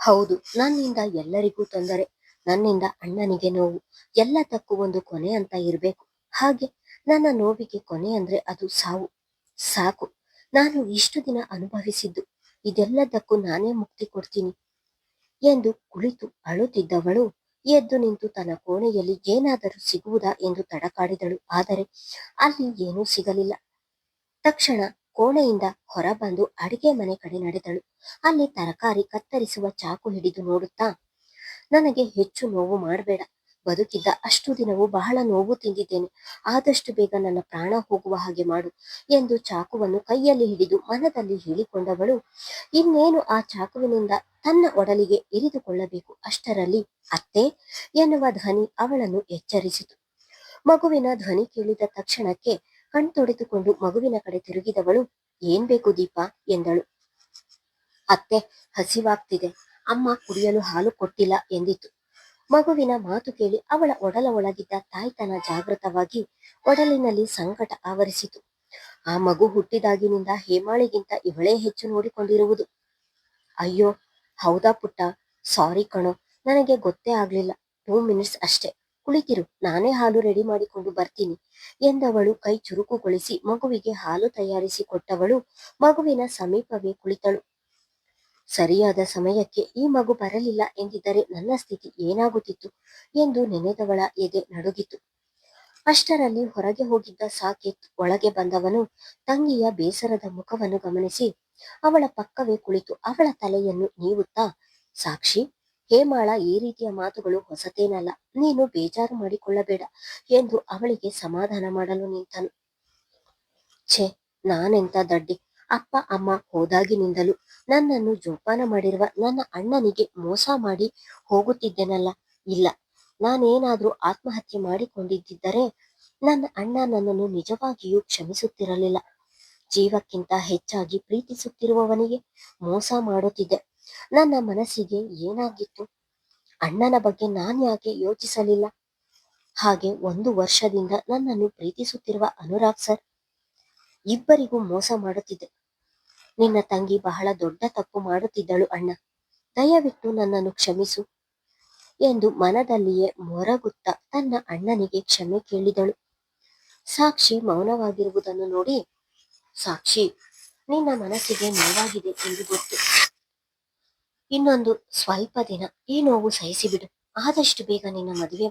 ಹೌದು, ನನ್ನಿಂದ ಎಲ್ಲರಿಗೂ ತೊಂದರೆ, ನನ್ನಿಂದ ಅಣ್ಣನಿಗೆ ನೋವು. ಎಲ್ಲದಕ್ಕೂ ಒಂದು ಕೊನೆ ಅಂತ ಇರ್ಬೇಕು. ಹಾಗೆ ನನ್ನ ನೋವಿಗೆ ಕೊನೆ ಅಂದ್ರೆ ಅದು ಸಾವು. ಸಾಕು, ನಾನು ಇಷ್ಟು ದಿನ ಅನುಭವಿಸಿದ್ದು, ಇದೆಲ್ಲದಕ್ಕೂ ನಾನೇ ಮುಕ್ತಿ ಕೊಡ್ತೀನಿ ಎಂದು ಕುಳಿತು ಅಳುತ್ತಿದ್ದವಳು ಎದ್ದು ನಿಂತು ತನ್ನ ಕೋಣೆಯಲ್ಲಿ ಏನಾದರೂ ಸಿಗುವುದಾ ಎಂದು ತಡಕಾಡಿದಳು. ಆದರೆ ಅಲ್ಲಿ ಏನೂ ಸಿಗಲಿಲ್ಲ. ತಕ್ಷಣ ಕೋಣೆಯಿಂದ ಹೊರಬಂದು ಅಡಿಗೆ ಮನೆ ಕಡೆ ನಡೆದಳು. ಅಲ್ಲಿ ತರಕಾರಿ ಕತ್ತರಿಸುವ ಚಾಕು ಹಿಡಿದು ನೋಡುತ್ತಾ, ನನಗೆ ಹೆಚ್ಚು ನೋವು ಮಾಡಬೇಡ, ಬದುಕಿದ್ದ ಅಷ್ಟು ದಿನವೂ ಬಹಳ ನೋವು ತಿಂದಿದ್ದೇನೆ, ಆದಷ್ಟು ಬೇಗ ನನ್ನ ಪ್ರಾಣ ಹೋಗುವ ಹಾಗೆ ಮಾಡು ಎಂದು ಚಾಕುವನ್ನು ಕೈಯಲ್ಲಿ ಹಿಡಿದು ಮನದಲ್ಲಿ ಹೇಳಿಕೊಂಡವಳು ಇನ್ನೇನು ಆ ಚಾಕುವಿನಿಂದ ತನ್ನ ಒಡಲಿಗೆ ಇರಿದುಕೊಳ್ಳಬೇಕು. ಅಷ್ಟರಲ್ಲಿ ಅತ್ತೆ ಎನ್ನುವ ಧ್ವನಿ ಅವಳನ್ನು ಎಚ್ಚರಿಸಿತು. ಮಗುವಿನ ಧ್ವನಿ ಕೇಳಿದ ತಕ್ಷಣಕ್ಕೆ ಕಣ್ತೊಡೆದುಕೊಂಡು ಮಗುವಿನ ಕಡೆ ತಿರುಗಿದವಳು, ಏನ್ ಬೇಕು ದೀಪಾ ಎಂದಳು. ಅತ್ತೆ, ಹಸಿವಾಗ್ತಿದೆ, ಅಮ್ಮ ಕುಡಿಯಲು ಹಾಲು ಕೊಟ್ಟಿಲ್ಲ ಎಂದಿತು. ಮಗುವಿನ ಮಾತು ಕೇಳಿ ಅವಳ ಒಡಲ ಒಳಗಿದ್ದ ತಾಯ್ತನ ಜಾಗೃತವಾಗಿ ಒಡಲಿನಲ್ಲಿ ಸಂಕಟ ಆವರಿಸಿತು. ಆ ಮಗು ಹುಟ್ಟಿದಾಗಿನಿಂದ ಹೇಮಾಳಿಗಿಂತ ಇವಳೇ ಹೆಚ್ಚು ನೋಡಿಕೊಂಡಿರುವುದು. ಅಯ್ಯೋ, ಹೌದಾ ಪುಟ್ಟ, ಸಾರಿ ಕಣೋ, ನನಗೆ ಗೊತ್ತೇ ಆಗ್ಲಿಲ್ಲ. 2 ಮಿನಿಟ್ಸ್ ಅಷ್ಟೇ, ಕುಳಿತಿರು, ನಾನೇ ಹಾಲು ರೆಡಿ ಮಾಡಿಕೊಂಡು ಬರ್ತೀನಿ ಎಂದವಳು ಕೈ ಚುರುಕುಗೊಳಿಸಿ ಮಗುವಿಗೆ ಹಾಲು ತಯಾರಿಸಿ ಕೊಟ್ಟವಳು ಮಗುವಿನ ಸಮೀಪವೇ ಕುಳಿತಳು. ಸರಿಯಾದ ಸಮಯಕ್ಕೆ ಈ ಮಗು ಬರಲಿಲ್ಲ ಎಂದಿದ್ದರೆ ನನ್ನ ಸ್ಥಿತಿ ಏನಾಗುತ್ತಿತ್ತು ಎಂದು ನೆನೆದವಳ ಎದೆ ನಡುಗಿತು. ಅಷ್ಟರಲ್ಲಿ ಹೊರಗೆ ಹೋಗಿದ್ದ ಸಾಕೇತ್ ಒಳಗೆ ಬಂದವನು ತಂಗಿಯ ಬೇಸರದ ಮುಖವನ್ನು ಗಮನಿಸಿ ಅವಳ ಪಕ್ಕವೇ ಕುಳಿತು ಅವಳ ತಲೆಯನ್ನು ನೀವುತ್ತಾ, ಸಾಕ್ಷಿ, ಹೇಮಾಳ ಈ ರೀತಿಯ ಮಾತುಗಳು ಹೊಸತೇನಲ್ಲ, ನೀನು ಬೇಜಾರು ಮಾಡಿಕೊಳ್ಳಬೇಡ ಎಂದು ಅವಳಿಗೆ ಸಮಾಧಾನ ಮಾಡಲು ನಿಂತನು. ಛೆ, ನಾನೆಂತ ದಡ್ಡಿ, ಅಪ್ಪ ಅಮ್ಮ ಹೋದಾಗಿನಿಂದಲೂ ನನ್ನನ್ನು ಜೋಪಾನ ಮಾಡಿರುವ ನನ್ನ ಅಣ್ಣನಿಗೆ ಮೋಸ ಮಾಡಿ ಹೋಗುತ್ತಿದ್ದೆನಲ್ಲ. ಇಲ್ಲ, ನಾನೇನಾದ್ರೂ ಆತ್ಮಹತ್ಯೆ ಮಾಡಿಕೊಂಡಿದ್ದರೆ ನನ್ನ ಅಣ್ಣ ನನ್ನನ್ನು ನಿಜವಾಗಿಯೂ ಕ್ಷಮಿಸುತ್ತಿರಲಿಲ್ಲ. ಜೀವಕ್ಕಿಂತ ಹೆಚ್ಚಾಗಿ ಪ್ರೀತಿಸುತ್ತಿರುವವನಿಗೆ ಮೋಸ ಮಾಡುತ್ತಿದ್ದೆ. ನನ್ನ ಮನಸ್ಸಿಗೆ ಏನಾಗಿತ್ತು? ಅಣ್ಣನ ಬಗ್ಗೆ ನಾನ್ಯಾಕೆ ಯೋಚಿಸಲಿಲ್ಲ? ಹಾಗೆ 1 ವರ್ಷದಿಂದ ನನ್ನನ್ನು ಪ್ರೀತಿಸುತ್ತಿರುವ ಅನುರಾಗ್ ಸರ್ ಇಬ್ಬರಿಗೂ ಮೋಸ ಮಾಡುತ್ತಿದ್ದೆ. ನಿನ್ನ ತಂಗಿ ಬಹಳ ದೊಡ್ಡ ತಪ್ಪು ಮಾಡುತ್ತಿದ್ದಳು ಅಣ್ಣ, ದಯವಿಟ್ಟು ನನ್ನನ್ನು ಕ್ಷಮಿಸು ಎಂದು ಮನದಲ್ಲಿಯೇ ಮೊರಗುತ್ತಾ ತನ್ನ ಅಣ್ಣನಿಗೆ ಕ್ಷಮೆ ಕೇಳಿದಳು. ಸಾಕ್ಷಿ ಮೌನವಾಗಿರುವುದನ್ನು ನೋಡಿ, ಸಾಕ್ಷಿ, ನಿನ್ನ ಮನಸ್ಸಿಗೆ ನೋವಾಗಿದೆ ಎಂದು ಗೊತ್ತು. ಇನ್ನೊಂದು ಸ್ವಲ್ಪ ದಿನ ಈ ನೋವು ಸಹಿಸಿಬಿಡು. ಆದಷ್ಟು ಬೇಗ ನಿನ್ನ ಮದುವೆ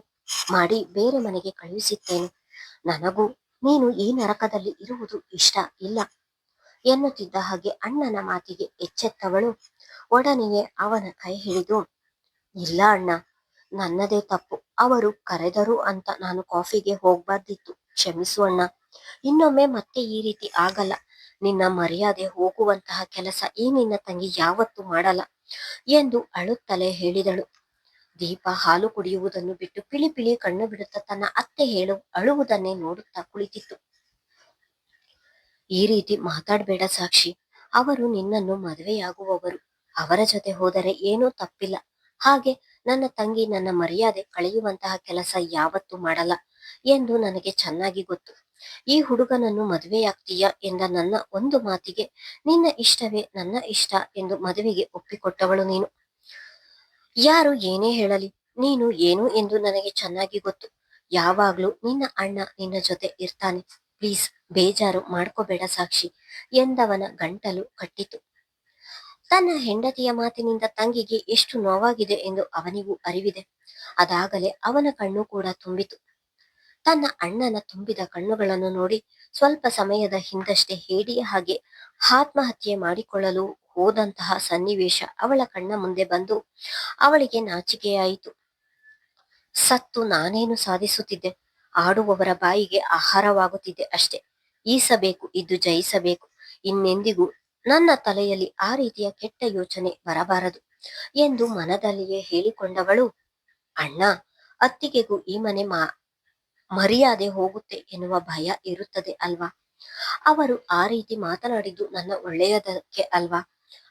ಮಾಡಿ ಬೇರೆ ಮನೆಗೆ ಕಳುಹಿಸುತ್ತೇನೆ. ನನಗೂ ನೀನು ಈ ನರಕದಲ್ಲಿ ಇರುವುದು ಇಷ್ಟ ಇಲ್ಲ ಎನ್ನುತ್ತಿದ್ದ ಹಾಗೆ ಅಣ್ಣನ ಮಾತಿಗೆ ಎಚ್ಚೆತ್ತವಳು ಒಡನೆಯೇ ಅವನ ಕೈ ಹಿಡಿದು, ಇಲ್ಲ ಅಣ್ಣ, ನನ್ನದೇ ತಪ್ಪು, ಅವರು ಕರೆದರು ಅಂತ ನಾನು ಕಾಫಿಗೆ ಹೋಗ್ಬಾರ್ದಿತ್ತು, ಕ್ಷಮಿಸು ಅಣ್ಣ, ಇನ್ನೊಮ್ಮೆ ಮತ್ತೆ ಈ ರೀತಿ ಆಗಲ್ಲ. ನಿನ್ನ ಮರ್ಯಾದೆ ಹೋಗುವಂತಹ ಕೆಲಸ ಈ ನಿನ್ನ ತಂಗಿ ಯಾವತ್ತೂ ಮಾಡಲ್ಲ ಎಂದು ಅಳುತ್ತಲೇ ಹೇಳಿದಳು. ದೀಪ ಹಾಲು ಕುಡಿಯುವುದನ್ನು ಬಿಟ್ಟು ಪಿಳಿ ಪಿಳಿ ಕಣ್ಣು ಬಿಡುತ್ತಾ ತನ್ನ ಅತ್ತೆ ಅಳುವುದನ್ನೇ ನೋಡುತ್ತಾ ಕುಳಿತಿತ್ತು. ಈ ರೀತಿ ಮಾತಾಡಬೇಡ ಸಾಕ್ಷಿ, ಅವರು ನಿನ್ನನ್ನು ಮದುವೆಯಾಗುವವರು, ಅವರ ಜೊತೆ ಹೋದರೆ ಏನೂ ತಪ್ಪಿಲ್ಲ. ಹಾಗೆ ನನ್ನ ತಂಗಿ ನನ್ನ ಮರ್ಯಾದೆ ಕಳೆಯುವಂತಹ ಕೆಲಸ ಯಾವತ್ತೂ ಮಾಡಲ್ಲ ಎಂದು ನನಗೆ ಚೆನ್ನಾಗಿ ಗೊತ್ತು. ಈ ಹುಡುಗನನ್ನು ಮದುವೆಯಾಗ್ತೀಯ ಎಂದ ನನ್ನ ಒಂದು ಮಾತಿಗೆ ನಿನ್ನ ಇಷ್ಟವೇ ನನ್ನ ಇಷ್ಟ ಎಂದು ಮದುವೆಗೆ ಒಪ್ಪಿಕೊಟ್ಟವಳು ನೀನು. ಯಾರು ಏನೇ ಹೇಳಲಿ, ನೀನು ಏನು ಎಂದು ನನಗೆ ಚೆನ್ನಾಗಿ ಗೊತ್ತು. ಯಾವಾಗ್ಲೂ ನಿನ್ನ ಅಣ್ಣ ನಿನ್ನ ಜೊತೆ ಇರ್ತಾನೆ, ಪ್ಲೀಸ್ ಬೇಜಾರು ಮಾಡ್ಕೋಬೇಡ ಸಾಕ್ಷಿ ಎಂದವನ ಗಂಟಲು ಕಟ್ಟಿತು. ತನ್ನ ಹೆಂಡತಿಯ ಮಾತಿನಿಂದ ತಂಗಿಗೆ ಎಷ್ಟು ನೋವಾಗಿದೆ ಎಂದು ಅವನಿಗೂ ಅರಿವಿದೆ. ಅದಾಗಲೇ ಅವನ ಕಣ್ಣು ಕೂಡ ತುಂಬಿತು. ತನ್ನ ಅಣ್ಣನ ತುಂಬಿದ ಕಣ್ಣುಗಳನ್ನು ನೋಡಿ ಸ್ವಲ್ಪ ಸಮಯದ ಹಿಂದಷ್ಟೇ ಹೇಡಿಯ ಹಾಗೆ ಆತ್ಮಹತ್ಯೆ ಮಾಡಿಕೊಳ್ಳಲು ಹೋದಂತಹ ಸನ್ನಿವೇಶ ಅವಳ ಕಣ್ಣ ಮುಂದೆ ಬಂದು ಅವಳಿಗೆ ನಾಚಿಕೆಯಾಯಿತು. ಸತ್ತು ನಾನೇನು ಸಾಧಿಸುತ್ತಿದ್ದೆ? ಆಡುವವರ ಬಾಯಿಗೆ ಆಹಾರವಾಗುತ್ತಿದ್ದೆ ಅಷ್ಟೇ. ಈಸಬೇಕು, ಇದ್ದು ಜಯಿಸಬೇಕು, ಇನ್ನೆಂದಿಗೂ ನನ್ನ ತಲೆಯಲ್ಲಿ ಆ ರೀತಿಯ ಕೆಟ್ಟ ಯೋಚನೆ ಬರಬಾರದು ಎಂದು ಮನದಲ್ಲಿಯೇ ಹೇಳಿಕೊಂಡವಳು, ಅಣ್ಣ, ಅತ್ತಿಗೆಗೂ ಈ ಮನೆ ಮರ್ಯಾದೆ ಹೋಗುತ್ತೆ ಎನ್ನುವ ಭಯ ಇರುತ್ತದೆ ಅಲ್ವಾ? ಅವರು ಆ ರೀತಿ ಮಾತನಾಡಿದ್ದು ನನ್ನ ಒಳ್ಳೆಯದಕ್ಕೆ ಅಲ್ವಾ?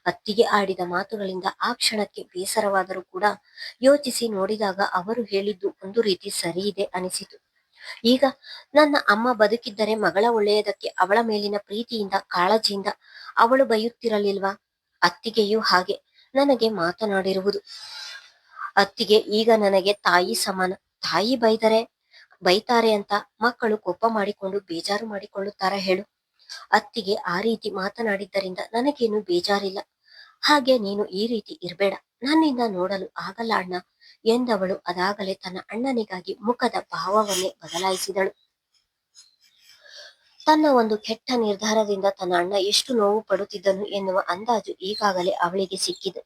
ಅತ್ತಿಗೆ ಆಡಿದ ಮಾತುಗಳಿಂದ ಆ ಕ್ಷಣಕ್ಕೆ ಬೇಸರವಾದರೂ ಕೂಡ ಯೋಚಿಸಿ ನೋಡಿದಾಗ ಅವರು ಹೇಳಿದ್ದು ಒಂದು ರೀತಿ ಸರಿ ಇದೆ ಅನಿಸಿತು. ಈಗ ನನ್ನ ಅಮ್ಮ ಬದುಕಿದ್ದರೆ ಮಗಳ ಒಳ್ಳೆಯದಕ್ಕೆ ಅವಳ ಮೇಲಿನ ಪ್ರೀತಿಯಿಂದ ಕಾಳಜಿಯಿಂದ ಅವಳು ಬೈಯುತ್ತಿರಲಿಲ್ವಾ? ಅತ್ತಿಗೆಯೂ ಹಾಗೆ ನನಗೆ ಮಾತನಾಡಿರುವುದು. ಅತ್ತಿಗೆ ಈಗ ನನಗೆ ತಾಯಿ ಸಮಾನ. ತಾಯಿ ಬೈತಾರೆ ಅಂತ ಮಕ್ಕಳು ಕೋಪ ಮಾಡಿಕೊಂಡು ಬೇಜಾರು ಮಾಡಿಕೊಳ್ಳುತ್ತಾರ ಹೇಳು? ಅತ್ತಿಗೆ ಆ ರೀತಿ ಮಾತನಾಡಿದ್ದರಿಂದ ನನಗೇನು ಬೇಜಾರಿಲ್ಲ. ಹಾಗೆ ನೀನು ಈ ರೀತಿ ಇರ್ಬೇಡ, ನನ್ನಿಂದ ನೋಡಲು ಆಗಲ್ಲ ಅಣ್ಣ ಎಂದವಳು ಅದಾಗಲೇ ತನ್ನ ಅಣ್ಣನಿಗಾಗಿ ಮುಖದ ಭಾವವನ್ನೇ ಬದಲಾಯಿಸಿದಳು. ತನ್ನ ಒಂದು ಕೆಟ್ಟ ನಿರ್ಧಾರದಿಂದ ತನ್ನ ಅಣ್ಣ ಎಷ್ಟು ನೋವು ಪಡುತ್ತಿದ್ದನು ಎನ್ನುವ ಅಂದಾಜು ಈಗಾಗಲೇ ಅವಳಿಗೆ ಸಿಕ್ಕಿದೆ.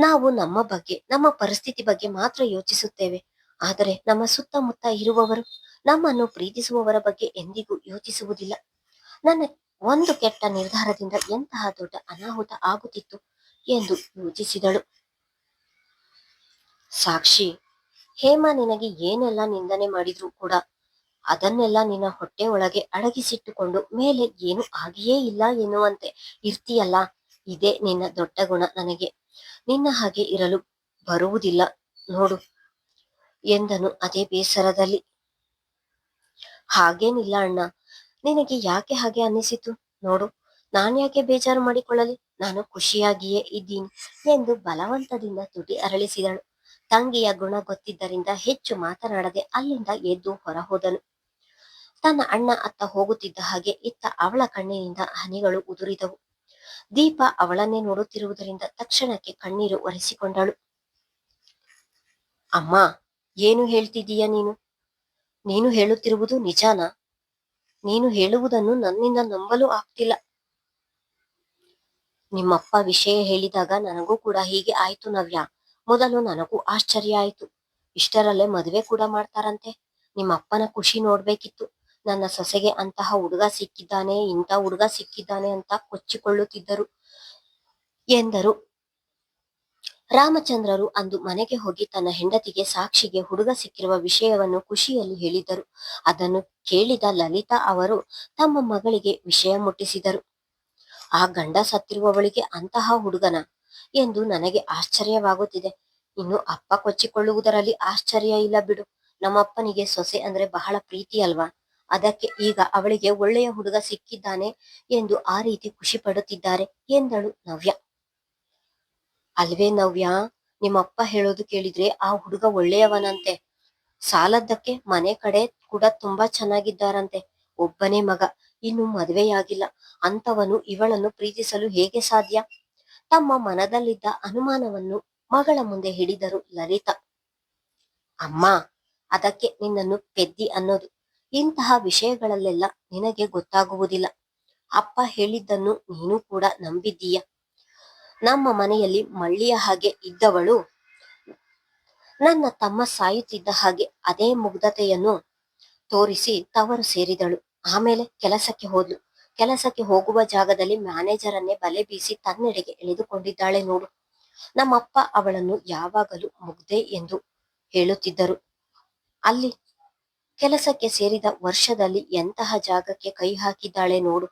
ನಾವು ನಮ್ಮ ಬಗ್ಗೆ, ನಮ್ಮ ಪರಿಸ್ಥಿತಿ ಬಗ್ಗೆ ಮಾತ್ರ ಯೋಚಿಸುತ್ತೇವೆ. ಆದರೆ ನಮ್ಮ ಸುತ್ತಮುತ್ತ ಇರುವವರು, ನಮ್ಮನ್ನು ಪ್ರೀತಿಸುವವರ ಬಗ್ಗೆ ಎಂದಿಗೂ ಯೋಚಿಸುವುದಿಲ್ಲ. ನನ್ನ ಒಂದು ಕೆಟ್ಟ ನಿರ್ಧಾರದಿಂದ ಎಂತಹ ದೊಡ್ಡ ಅನಾಹುತ ಆಗುತ್ತಿತ್ತು ಎಂದು ಯೋಚಿಸಿದಳು. ಸಾಕ್ಷಿ, ಹೇಮ ನಿನಗೆ ಏನೆಲ್ಲ ನಿಂದನೆ ಮಾಡಿದ್ರು ಕೂಡ ಅದನ್ನೆಲ್ಲ ನಿನ್ನ ಹೊಟ್ಟೆ ಒಳಗೆ ಅಡಗಿಸಿಟ್ಟುಕೊಂಡು ಮೇಲೆ ಏನು ಆಗಿಯೇ ಇಲ್ಲ ಎನ್ನುವಂತೆ ಇರ್ತೀಯಲ್ಲ, ಇದೇ ನಿನ್ನ ದೊಡ್ಡ ಗುಣ. ನನಗೆ ನಿನ್ನ ಹಾಗೆ ಇರಲು ಬರುವುದಿಲ್ಲ ನೋಡು ಎಂದನು ಅದೇ ಬೇಸರದಲ್ಲಿ. ಹಾಗೇನಿಲ್ಲ ಅಣ್ಣ, ನಿನಗೆ ಯಾಕೆ ಹಾಗೆ ಅನ್ನಿಸಿತು ನೋಡು, ನಾನ್ಯಾಕೆ ಬೇಜಾರು ಮಾಡಿಕೊಳ್ಳಲಿ, ನಾನು ಖುಷಿಯಾಗಿಯೇ ಇದ್ದೀನಿ ಎಂದು ಬಲವಂತದಿಂದ ತುಟಿ ಅರಳಿಸಿದಳು. ತಂಗಿಯ ಗುಣ ಗೊತ್ತಿದ್ದರಿಂದ ಹೆಚ್ಚು ಮಾತನಾಡದೆ ಅಲ್ಲಿಂದ ಎದ್ದು ಹೊರಹೋದನು. ತನ್ನ ಅಣ್ಣ ಅತ್ತ ಹೋಗುತ್ತಿದ್ದ ಹಾಗೆ ಇತ್ತ ಅವಳ ಕಣ್ಣಿನಿಂದ ಹನಿಗಳು ಉದುರಿದವು. ದೀಪ ಅವಳನ್ನೇ ನೋಡುತ್ತಿರುವುದರಿಂದ ತಕ್ಷಣಕ್ಕೆ ಕಣ್ಣೀರು ಒರೆಸಿಕೊಂಡಳು. ಅಮ್ಮ, ಏನು ಹೇಳ್ತಿದ್ದೀಯ ನೀನು? ನೀನು ಹೇಳುತ್ತಿರುವುದು ನಿಜಾನಾ? ನೀನು ಹೇಳುವುದನ್ನು ನನ್ನಿಂದ ನಂಬಲು ಆಗ್ತಿಲ್ಲ. ನಿಮ್ಮಪ್ಪ ವಿಷಯ ಹೇಳಿದಾಗ ನನಗೂ ಕೂಡ ಹೀಗೆ ಆಯ್ತು ನವ್ಯ. ಮೊದಲು ನನಗೂ ಆಶ್ಚರ್ಯ ಆಯ್ತು. ಇಷ್ಟರಲ್ಲೇ ಮದುವೆ ಕೂಡ ಮಾಡ್ತಾರಂತೆ. ನಿಮ್ಮಪ್ಪನ ಖುಷಿ ನೋಡ್ಬೇಕಿತ್ತು. ನನ್ನ ಸೊಸೆಗೆ ಅಂತಹ ಹುಡುಗ ಸಿಕ್ಕಿದ್ದಾನೆ, ಇಂಥ ಹುಡುಗ ಸಿಕ್ಕಿದ್ದಾನೆ ಅಂತ ಕೊಚ್ಚಿಕೊಳ್ಳುತ್ತಿದ್ದರು ಎಂದರು. ರಾಮಚಂದ್ರರು ಅಂದು ಮನೆಗೆ ಹೋಗಿ ತನ್ನ ಹೆಂಡತಿಗೆ ಸಾಕ್ಷಿಗೆ ಹುಡುಗ ಸಿಕ್ಕಿರುವ ವಿಷಯವನ್ನು ಖುಷಿಯಲ್ಲಿ ಹೇಳಿದ್ದರು. ಅದನ್ನು ಕೇಳಿದ ಲಲಿತಾ ಅವರು ತಮ್ಮ ಮಗಳಿಗೆ ವಿಷಯ ಮುಟ್ಟಿಸಿದರು. ಆ ಗಂಡ ಸತ್ತಿರುವವಳಿಗೆ ಅಂತಹ ಹುಡುಗನ ಎಂದು ನನಗೆ ಆಶ್ಚರ್ಯವಾಗುತ್ತಿದೆ. ಇನ್ನು ಅಪ್ಪ ಕೊಚ್ಚಿಕೊಳ್ಳುವುದರಲ್ಲಿ ಆಶ್ಚರ್ಯ ಇಲ್ಲ ಬಿಡು. ನಮ್ಮಪ್ಪನಿಗೆ ಸೊಸೆ ಅಂದ್ರೆ ಬಹಳ ಪ್ರೀತಿ ಅಲ್ವಾ, ಅದಕ್ಕೆ ಈಗ ಅವಳಿಗೆ ಒಳ್ಳೆಯ ಹುಡುಗ ಸಿಕ್ಕಿದ್ದಾನೆ ಎಂದು ಆ ರೀತಿ ಖುಷಿ ಪಡುತ್ತಿದ್ದಾರೆ ಎಂದಳು ನವ್ಯ. ಅಲ್ವೇ ನವ್ಯ, ನಿಮ್ಮಪ್ಪ ಹೇಳೋದು ಕೇಳಿದ್ರೆ ಆ ಹುಡುಗ ಒಳ್ಳೆಯವನಂತೆ. ಸಾಲದ್ದಕ್ಕೆ ಮನೆ ಕಡೆ ಕೂಡ ತುಂಬಾ ಚೆನ್ನಾಗಿದ್ದಾರಂತೆ. ಒಬ್ಬನೇ ಮಗ, ಇನ್ನು ಮದುವೆಯಾಗಿಲ್ಲ ಅಂತವನು ಇವಳನ್ನು ಪ್ರೀತಿಸಲು ಹೇಗೆ ಸಾಧ್ಯ? ತಮ್ಮ ಮನದಲ್ಲಿದ್ದ ಅನುಮಾನವನ್ನು ಮಗಳ ಮುಂದೆ ಹಿಡಿದರು ಲಲಿತಾ. ಅಮ್ಮ, ಅದಕ್ಕೆ ನಿನ್ನನ್ನು ಪೆದ್ದಿ ಅನ್ನೋದು. ಇಂತಹ ವಿಷಯಗಳಲ್ಲೆಲ್ಲ ನಿನಗೆ ಗೊತ್ತಾಗುವುದಿಲ್ಲ. ಅಪ್ಪ ಹೇಳಿದ್ದನ್ನು ನೀನು ಕೂಡ ನಂಬಿದ್ದೀಯ. ನಮ್ಮ ಮನೆಯಲ್ಲಿ ಮಳ್ಳಿಯ ಹಾಗೆ ಇದ್ದವಳು ನನ್ನ ತಮ್ಮ ಸಾಯುತ್ತಿದ್ದ ಹಾಗೆ ಅದೇ ಮುಗ್ಧತೆಯನ್ನು ತೋರಿಸಿ ತವರು ಸೇರಿದಳು. ಆಮೇಲೆ ಕೆಲಸಕ್ಕೆ ಹೋದ್ಲು. ಕೆಲಸಕ್ಕೆ ಹೋಗುವ ಜಾಗದಲ್ಲಿ ಮ್ಯಾನೇಜರನ್ನೇ ಬಲೆ ಬೀಸಿ ತನ್ನೆಡೆಗೆ ಎಳೆದುಕೊಂಡಿದ್ದಾಳೆ ನೋಡು. ನಮ್ಮಪ್ಪ ಅವಳನ್ನು ಯಾವಾಗಲೂ ಮುಗ್ಧೆ ಎಂದು ಹೇಳುತ್ತಿದ್ದರು. ಅಲ್ಲಿ ಕೆಲಸಕ್ಕೆ ಸೇರಿದ ವರ್ಷದಲ್ಲಿ ಎಂತಹ ಜಾಗಕ್ಕೆ ಕೈ ಹಾಕಿದ್ದಾಳೆ ನೋಡು.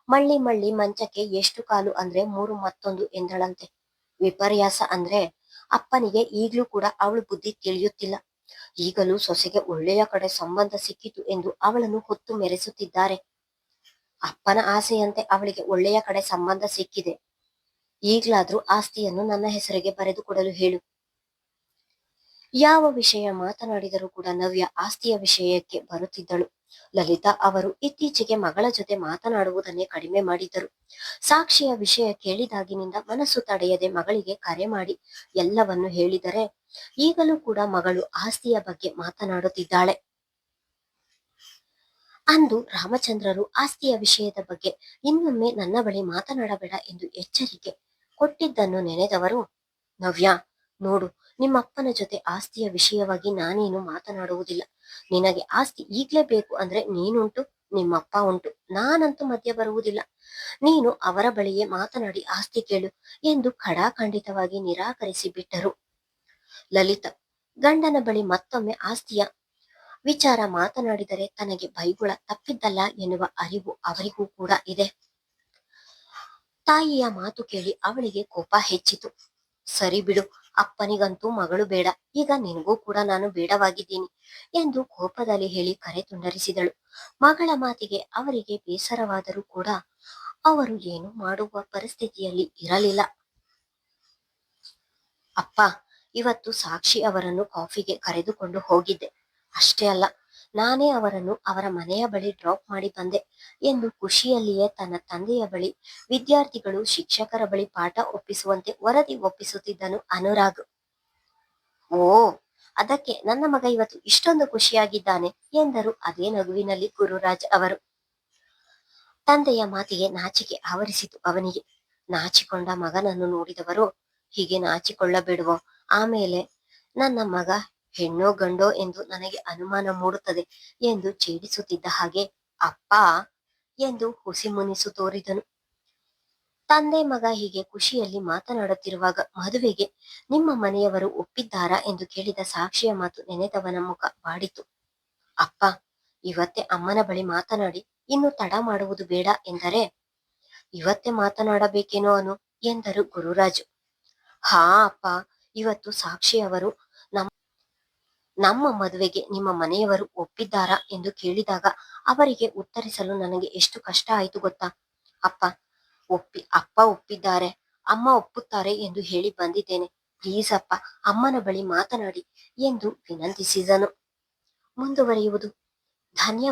ಮಳ್ಳಿ ಮಳ್ಳಿ ಮಂಚಕ್ಕೆ ಎಷ್ಟು ಕಾಲು ಅಂದ್ರೆ 3 ಮತ್ತೊಂದು ಎಂದಳಂತೆ. ವಿಪರ್ಯಾಸ ಅಂದ್ರೆ ಅಪ್ಪನಿಗೆ ಈಗ್ಲೂ ಕೂಡ ಅವಳು ಬುದ್ಧಿ ತಿಳಿಯುತ್ತಿಲ್ಲ. ಈಗಲೂ ಸೊಸೆಗೆ ಒಳ್ಳೆಯ ಕಡೆ ಸಂಬಂಧ ಸಿಕ್ಕಿತು ಎಂದು ಅವಳನ್ನು ಹೊತ್ತು ಮೆರೆಸುತ್ತಿದ್ದಾರೆ. ಅಪ್ಪನ ಆಸೆಯಂತೆ ಅವಳಿಗೆ ಒಳ್ಳೆಯ ಕಡೆ ಸಂಬಂಧ ಸಿಕ್ಕಿದೆ. ಈಗ್ಲಾದ್ರೂ ಆಸ್ತಿಯನ್ನು ನನ್ನ ಹೆಸರಿಗೆ ಬರೆದು ಕೊಡಲು ಹೇಳು. ಯಾವ ವಿಷಯ ಮಾತನಾಡಿದರೂ ಕೂಡ ನವ್ಯ ಆಸ್ತಿಯ ವಿಷಯಕ್ಕೆ ಬರುತ್ತಿದ್ದಳು. ಲಲಿತಾ ಅವರು ಇತ್ತೀಚೆಗೆ ಮಗಳ ಜೊತೆ ಮಾತನಾಡುವುದನ್ನೇ ಕಡಿಮೆ ಮಾಡಿದ್ದರು. ಸಾಕ್ಷಿಯ ವಿಷಯ ಕೇಳಿದಾಗಿನಿಂದ ಮನಸ್ಸು ತಡೆಯದೆ ಮಗಳಿಗೆ ಕರೆ ಮಾಡಿ ಎಲ್ಲವನ್ನು ಹೇಳಿದರೆ ಈಗಲೂ ಕೂಡ ಮಗಳು ಆಸ್ತಿಯ ಬಗ್ಗೆ ಮಾತನಾಡುತ್ತಿದ್ದಾಳೆ. ಅಂದು ರಾಮಚಂದ್ರರು ಆಸ್ತಿಯ ವಿಷಯದ ಬಗ್ಗೆ ಇನ್ನೊಮ್ಮೆ ನನ್ನ ಬಳಿ ಮಾತನಾಡಬೇಡ ಎಂದು ಎಚ್ಚರಿಕೆ ಕೊಟ್ಟಿದ್ದನ್ನು ನೆನೆದವರು, ನವ್ಯ ನೋಡು, ನಿಮ್ಮಪ್ಪನ ಜೊತೆ ಆಸ್ತಿಯ ವಿಷಯವಾಗಿ ನಾನೇನು ಮಾತನಾಡುವುದಿಲ್ಲ. ನಿನಗೆ ಆಸ್ತಿ ಈಗ್ಲೇ ಬೇಕು ಅಂದ್ರೆ ನೀನುಂಟು, ನಿಮ್ಮಪ್ಪ ಉಂಟು, ನಾನಂತೂ ಮಧ್ಯ ಬರುವುದಿಲ್ಲ. ನೀನು ಅವರ ಬಳಿಯೇ ಮಾತನಾಡಿ ಆಸ್ತಿ ಕೇಳು ಎಂದು ಖಡಾಖಂಡಿತವಾಗಿ ನಿರಾಕರಿಸಿ ಬಿಟ್ಟರು. ಲಲಿತಾ ಗಂಡನ ಬಳಿ ಮತ್ತೊಮ್ಮೆ ಆಸ್ತಿಯ ವಿಚಾರ ಮಾತನಾಡಿದರೆ ತನಗೆ ಬೈಗುಳ ತಪ್ಪಿದ್ದಲ್ಲ ಎನ್ನುವ ಅರಿವು ಅವರಿಗೂ ಕೂಡ ಇದೆ. ತಾಯಿಯ ಮಾತು ಕೇಳಿ ಅವಳಿಗೆ ಕೋಪ ಹೆಚ್ಚಿತು. ಸರಿ ಬಿಡು, ಅಪ್ಪನಿಗಂತೂ ಮಗಳು ಬೇಡ, ಈಗ ನಿನಗೂ ಕೂಡ ನಾನು ಬೇಡವಾಗಿದ್ದೀನಿ ಎಂದು ಕೋಪದಲ್ಲಿ ಹೇಳಿ ಕರೆ ತುಂಡರಿಸಿದಳು. ಮಗಳ ಮಾತಿಗೆ ಅವರಿಗೆ ಬೇಸರವಾದರೂ ಕೂಡ ಅವರು ಏನು ಮಾಡುವ ಪರಿಸ್ಥಿತಿಯಲ್ಲಿ ಇರಲಿಲ್ಲ. ಅಪ್ಪ, ಇವತ್ತು ಸಾಕ್ಷಿ ಅವರನ್ನು ಕಾಫಿಗೆ ಕರೆದುಕೊಂಡು ಹೋಗಿದ್ದೆ. ಅಷ್ಟೇ ಅಲ್ಲ, ನಾನೇ ಅವರನ್ನು ಅವರ ಮನೆಯ ಬಳಿ ಡ್ರಾಪ್ ಮಾಡಿ ಬಂದೆ ಎಂದು ಖುಷಿಯಲ್ಲಿಯೇ ತನ್ನ ತಂದೆಯ ಬಳಿ, ವಿದ್ಯಾರ್ಥಿಗಳು ಶಿಕ್ಷಕರ ಬಳಿ ಪಾಠ ಒಪ್ಪಿಸುವಂತೆ ವರದಿ ಒಪ್ಪಿಸುತ್ತಿದ್ದನು ಅನುರಾಗ್. ಓ, ಅದಕ್ಕೆ ನನ್ನ ಮಗ ಇವತ್ತು ಇಷ್ಟೊಂದು ಖುಷಿಯಾಗಿದ್ದಾನೆ ಎಂದರು ಅದೇ ನಗುವಿನಲ್ಲಿ ಗುರುರಾಜ್ ಅವರು. ತಂದೆಯ ಮಾತಿಗೆ ನಾಚಿಕೆ ಆವರಿಸಿತು ಅವನಿಗೆ. ನಾಚಿಕೊಂಡ ಮಗನನ್ನು ನೋಡಿದವರು, ಹೀಗೆ ನಾಚಿಕೊಳ್ಳಬೇಡುವೋ, ಆಮೇಲೆ ನನ್ನ ಮಗ ಹೆಣ್ಣೋ ಗಂಡೋ ಎಂದು ನನಗೆ ಅನುಮಾನ ಮೂಡುತ್ತದೆ ಎಂದು ಛೇಡಿಸುತ್ತಿದ್ದ ಹಾಗೆ ಅಪ್ಪ ಎಂದು ಹುಸಿ ಮುನಿಸು ತೋರಿದನು. ತಂದೆ ಮಗ ಹೀಗೆ ಖುಷಿಯಲ್ಲಿ ಮಾತನಾಡುತ್ತಿರುವಾಗ ಮದುವೆಗೆ ನಿಮ್ಮ ಮನೆಯವರು ಒಪ್ಪಿದ್ದಾರಾ ಎಂದು ಕೇಳಿದ ಸಾಕ್ಷಿಯ ಮಾತು ನೆನೆದವನ ಮುಖ ಬಾಡಿತು. ಅಪ್ಪ, ಇವತ್ತೇ ಅಮ್ಮನ ಬಳಿ ಮಾತನಾಡಿ ಇನ್ನು ತಡ ಮಾಡುವುದು ಬೇಡ ಎಂದರೆ ಇವತ್ತೇ ಮಾತನಾಡಬೇಕೇನೋ ಅನು ಎಂದರು ಗುರುರಾಜು. ಹಾ ಅಪ್ಪ, ಇವತ್ತು ಸಾಕ್ಷಿ ಅವರು ನಮ್ಮ ಮದುವೆಗೆ ನಿಮ್ಮ ಮನೆಯವರು ಒಪ್ಪಿದ್ದಾರಾ ಎಂದು ಕೇಳಿದಾಗ ಅವರಿಗೆ ಉತ್ತರಿಸಲು ನನಗೆ ಎಷ್ಟು ಕಷ್ಟ ಆಯ್ತು ಗೊತ್ತಾ ಅಪ್ಪ. ಅಪ್ಪ ಒಪ್ಪಿದ್ದಾರೆ, ಅಮ್ಮ ಒಪ್ಪುತ್ತಾರೆ ಎಂದು ಹೇಳಿ ಬಂದಿದ್ದೇನೆ. ಪ್ಲೀಸ್ ಅಪ್ಪ, ಅಮ್ಮನ ಬಳಿ ಮಾತನಾಡಿ ಎಂದು ವಿನಂತಿಸಿದನು. ಮುಂದುವರಿಯುವುದು. ಧನ್ಯವಾದ.